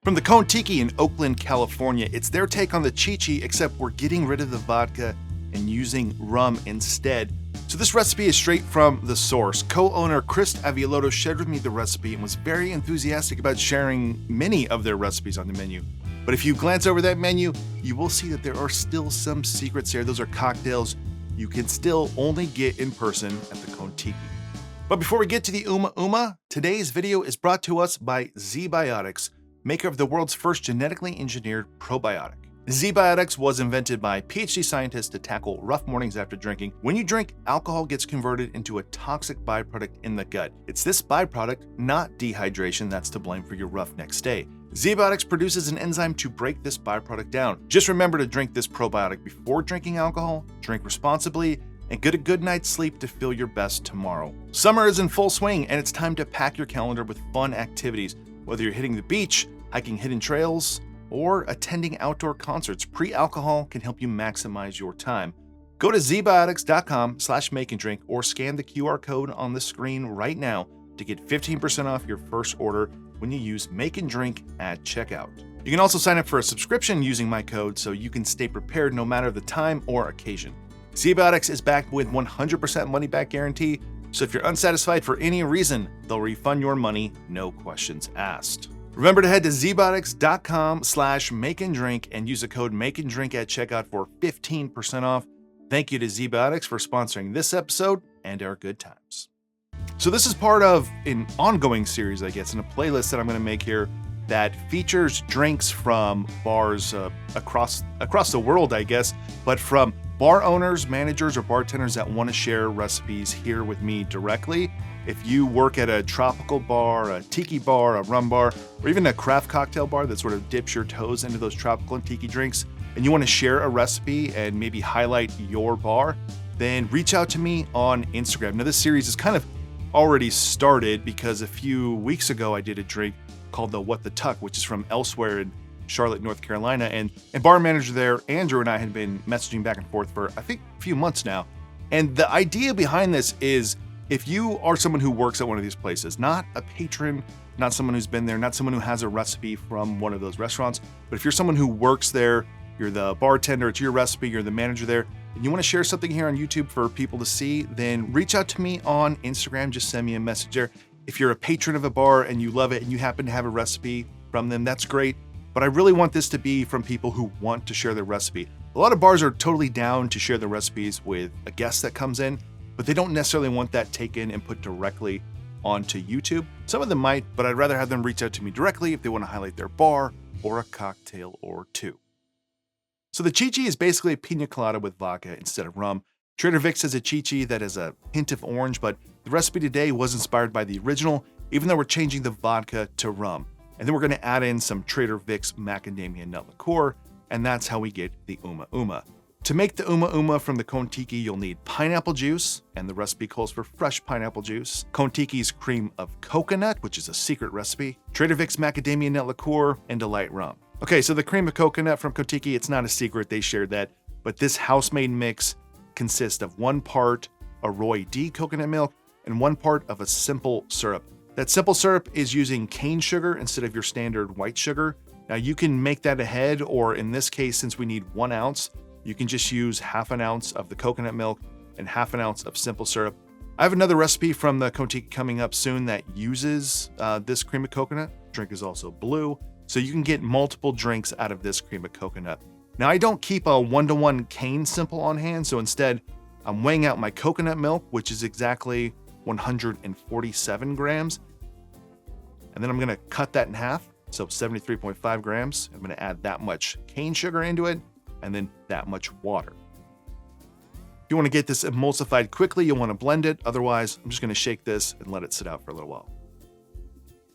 From the Kon-Tiki in Oakland, California, it's their take on the Chi-Chi, except we're getting rid of the vodka and using rum instead. So this recipe is straight from the source. Co-owner Christ Aivaliotis shared with me the recipe and was very enthusiastic about sharing many of their recipes on the menu. But if you glance over that menu, you will see that there are still some secrets here. Those are cocktails you can still only get in person at the Kon-Tiki. But before we get to the Uma, today's video is brought to us by ZBiotics, maker of the world's first genetically engineered probiotic. ZBiotics was invented by PhD scientists to tackle rough mornings after drinking. When you drink, alcohol gets converted into a toxic byproduct in the gut. It's this byproduct, not dehydration, that's to blame for your rough next day. ZBiotics produces an enzyme to break this byproduct down. Just remember to drink this probiotic before drinking alcohol, drink responsibly, and get a good night's sleep to feel your best tomorrow. Summer is in full swing, and it's time to pack your calendar with fun activities. Whether you're hitting the beach, hiking hidden trails, or attending outdoor concerts, pre-alcohol can help you maximize your time. Go to zbiotics.com/makeanddrink or scan the QR code on the screen right now to get 15% off your first order when you use MakeAndDrink at checkout. You can also sign up for a subscription using my code so you can stay prepared no matter the time or occasion. ZBiotics is backed with 100% money-back guarantee, so if you're unsatisfied for any reason, they'll refund your money, no questions asked. Remember to head to zbiotics.com/makeanddrink and use the code MakeAndDrink at checkout for 15% off. Thank you to ZBiotics for sponsoring this episode and our good times. So this is part of an ongoing series, I guess, in a playlist that I'm going to make here that features drinks from bars across the world, I guess, but from bar owners, managers, or bartenders that want to share recipes here with me directly. If you work at a tropical bar, a tiki bar, a rum bar, or even a craft cocktail bar that sort of dips your toes into those tropical and tiki drinks, and you want to share a recipe and maybe highlight your bar, then reach out to me on Instagram. Now, this series is kind of already started because a few weeks ago I did a drink called the What the Tuck, which is from elsewhere in Charlotte, North Carolina, and bar manager there, Andrew, and I had been messaging back and forth for, I think, a few months now. And the idea behind this is, if you are someone who works at one of these places, not a patron, not someone who's been there, not someone who has a recipe from one of those restaurants, but if you're someone who works there, you're the bartender, it's your recipe, you're the manager there, and you want to share something here on YouTube for people to see, then reach out to me on Instagram, just send me a message there. If you're a patron of a bar and you love it and you happen to have a recipe from them, that's great. But I really want this to be from people who want to share their recipe. A lot of bars are totally down to share their recipes with a guest that comes in, but they don't necessarily want that taken and put directly onto YouTube. Some of them might, but I'd rather have them reach out to me directly if they want to highlight their bar or a cocktail or two. So the Chi-Chi is basically a Piña Colada with vodka instead of rum. Trader Vic's has a Chi-Chi that has a hint of orange, but the recipe today was inspired by the original, even though we're changing the vodka to rum. And then we're going to add in some Trader Vic's Macadamia nut liqueur, and that's how we get the Uma. To make the Uma from the Kon-Tiki, you'll need pineapple juice, and the recipe calls for fresh pineapple juice, Kon-Tiki's cream of coconut, which is a secret recipe, Trader Vic's Macadamia nut liqueur, and a light rum. Okay, so the cream of coconut from Kon-Tiki, it's not a secret, they shared that, but this house-made mix consists of 1 part Arroy D coconut milk and 1 part of a simple syrup. That simple syrup is using cane sugar instead of your standard white sugar. Now you can make that ahead, or in this case, since we need 1 ounce, you can just use ½ ounce of the coconut milk and ½ ounce of simple syrup. I have another recipe from the Kon-Tiki coming up soon that uses this cream of coconut. Drink is also blue, so you can get multiple drinks out of this cream of coconut. Now I don't keep a 1-to-1 cane simple on hand, so instead I'm weighing out my coconut milk, which is exactly 147 grams. And then I'm going to cut that in half, so 73.5 grams. I'm going to add that much cane sugar into it, and then that much water. If you want to get this emulsified quickly, you'll want to blend it. Otherwise, I'm just going to shake this and let it sit out for a little while.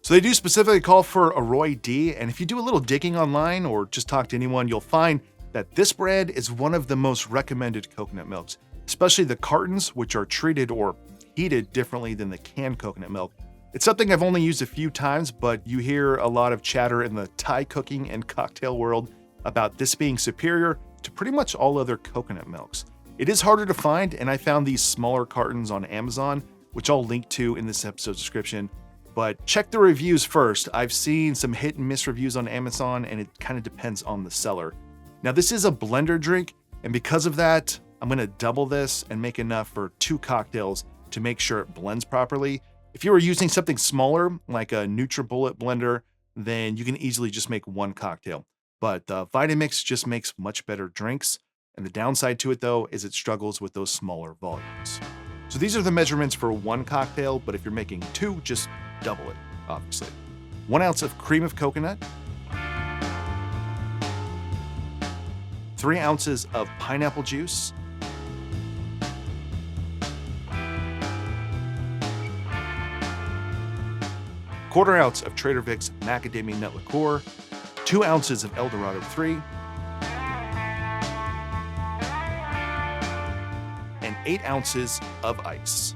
So they do specifically call for Arroy D, and if you do a little digging online or just talk to anyone, you'll find that this brand is one of the most recommended coconut milks, especially the cartons, which are treated or heated differently than the canned coconut milk. It's something I've only used a few times, but you hear a lot of chatter in the Thai cooking and cocktail world about this being superior to pretty much all other coconut milks. It is harder to find, and I found these smaller cartons on Amazon, which I'll link to in this episode's description. but check the reviews first. I've seen some hit and miss reviews on Amazon, and it kind of depends on the seller. Now, this is a blender drink, and because of that, I'm gonna double this and make enough for 2 cocktails to make sure it blends properly. If you were using something smaller, like a NutriBullet blender, then you can easily just make 1 cocktail. But the Vitamix just makes much better drinks. And the downside to it, though, is it struggles with those smaller volumes. So these are the measurements for 1 cocktail, but if you're making 2, just double it, obviously. 1 ounce of cream of coconut, 3 ounces of pineapple juice, 1/4 ounce of Trader Vic's Macadamia nut liqueur, 2 ounces of Eldorado 3, and 8 ounces of ice.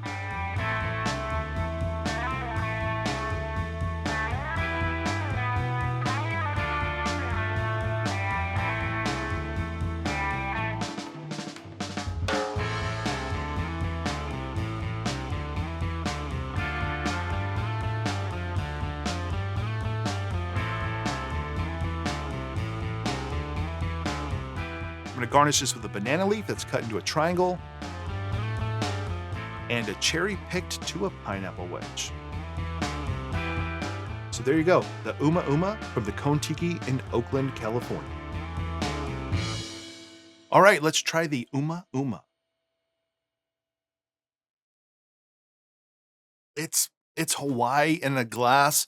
I'm gonna garnish this with a banana leaf that's cut into a triangle and a cherry picked to a pineapple wedge. So there you go, the Uma Uma from the Kon-Tiki in Oakland, California. All right, let's try the Uma Uma. It's Hawaii in a glass,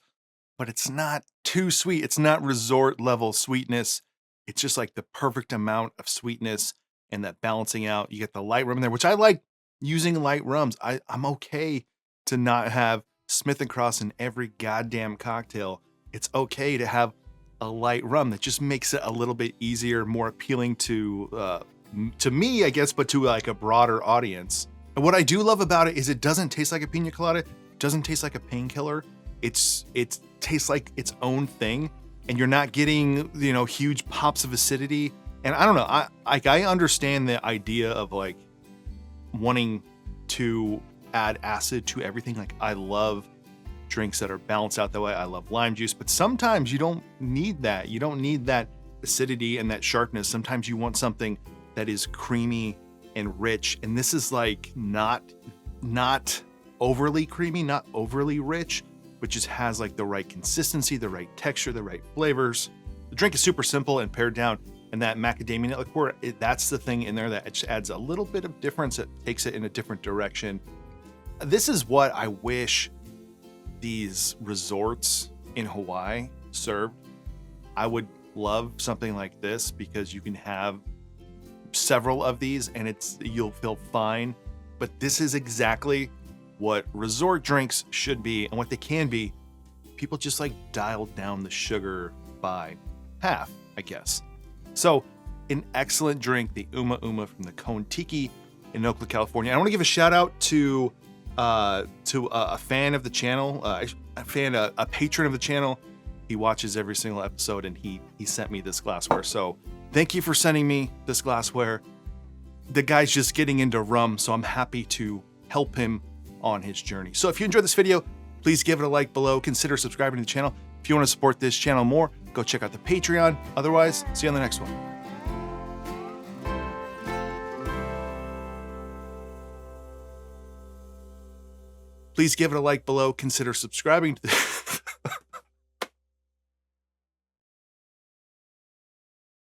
but it's not too sweet. It's not resort level sweetness. It's just like the perfect amount of sweetness and that balancing out. You get the light rum in there, which I like using light rums. I'm okay to not have Smith & Cross in every goddamn cocktail. It's okay to have a light rum that just makes it a little bit easier, more appealing to me, I guess, but to like a broader audience. And what I do love about it is it doesn't taste like a Piña Colada. It doesn't taste like a painkiller. It tastes like its own thing. And you're not getting, huge pops of acidity. And I don't know, I understand the idea of like wanting to add acid to everything. Like I love drinks that are balanced out that way. I love lime juice, but sometimes you don't need that. You don't need that acidity and that sharpness. Sometimes you want something that is creamy and rich. And this is like not overly creamy, not overly rich, but just has like the right consistency, the right texture, the right flavors. The drink is super simple and pared down, and that macadamia nut liqueur, that's the thing in there that just adds a little bit of difference. It takes it in a different direction. This is what I wish these resorts in Hawaii served. I would love something like this because you can have several of these and you'll feel fine. But this is exactly what resort drinks should be and what they can be. People just like dialed down the sugar by half, I guess. So an excellent drink, the Uma Uma from the Kon-Tiki in Oakland, California. I want to give a shout out to a fan of the channel, a patron of the channel. He watches every single episode and he sent me this glassware. So thank you for sending me this glassware. The guy's just getting into rum, so I'm happy to help him on his journey. So if you enjoyed this video, please give it a like below. Consider subscribing to the channel. If you want to support this channel more, go check out the Patreon. Otherwise, see you on the next one. Please give it a like below. Consider subscribing to the